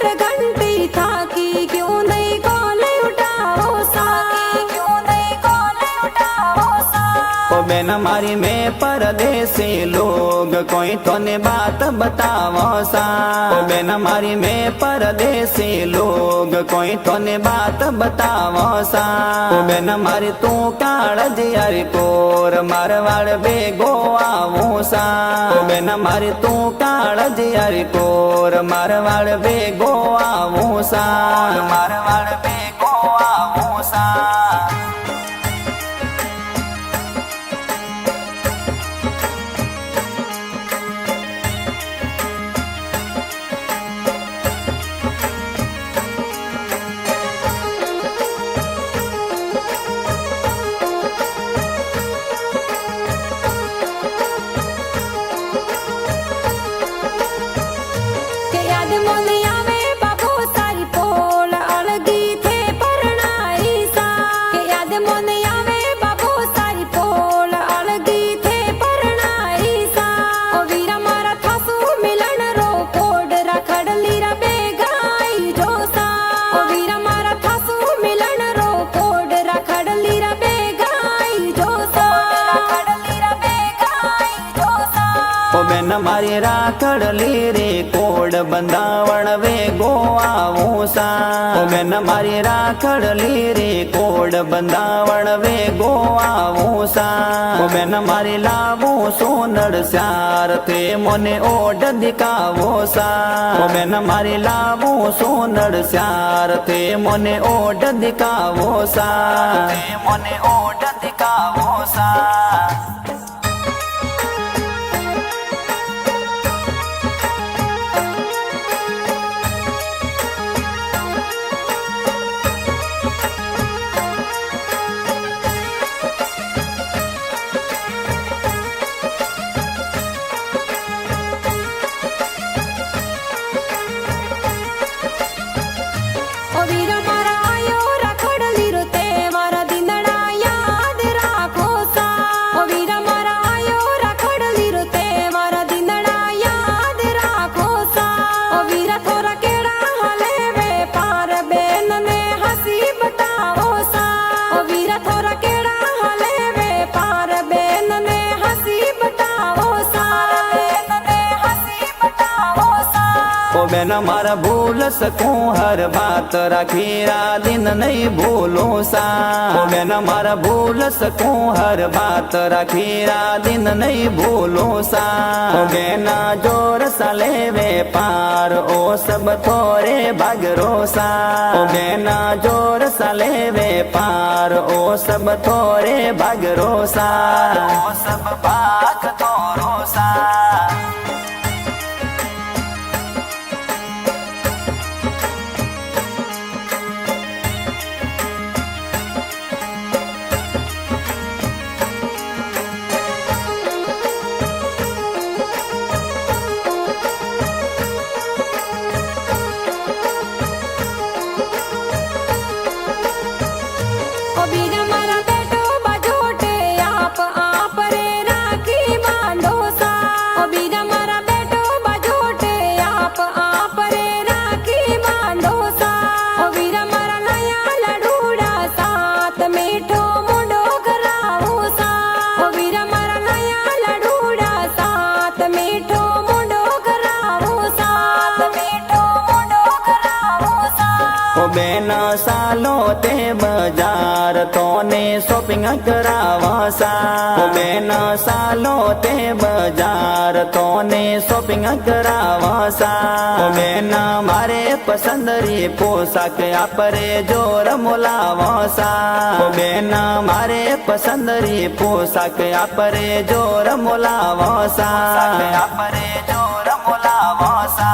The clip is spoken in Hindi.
पर घंटी था कि क्यों नहीं कॉल उठाओ सा, क्यों नहीं कॉल उठाओ सा। ओ बेन मारी में परदेसी लोग कोई तो ने बात बतावो सा। ओ बेन मारी में परदेसी लोग कोई तो ने बात बतावो सा। ओ बेन मारी तू काळज यारी कोर मारवाड़ बेगो आवू सा। ओ बेन मारी तू काळज यारी कोर मारवाड़ बेगो आवू सा, मारवाड़ बेगो आवू सा। बेन मारी राखड़ली रे कोड बंदावण वेगो आवू सा। ओ बेन मारी राखड़ली रे कोड बंदावण वेगो आवू सा। ओ बेन मारी लावू सोनड़ स्यार थे मोने ओड दिखावो सा। ओ बेन मारी लावू सोनड़ स्यार थे मोने ओड दिखावो सा, मोने ओड दिखावो सा। ओ बेन मारा भूल सकूं हर बात राखीरा दिन नहीं भूलो सा। ओ बेन मारा भूल सकूं हर बात राखीरा दिन नहीं भूलो सा। ओ बेना जोर साले वे पार ओ सब थोरे भागरो सा। ओ बेना जोर साले वे पार ओ सब थोरे भागरो सा, ओ सब भाग थोरो सा। बेना सालो ते बाजार तो ने शॉपिंग करावा सा। बेना सालो ते बाजार तो ने शॉपिंग करावा सा। बेना मारे पसंदरी पोशाक आपरे जोर मोलावा सा। बेना मारे पसंदरी पोशाक आपरे जोर मोलावा सा, आपरे जोर मोलावा सा।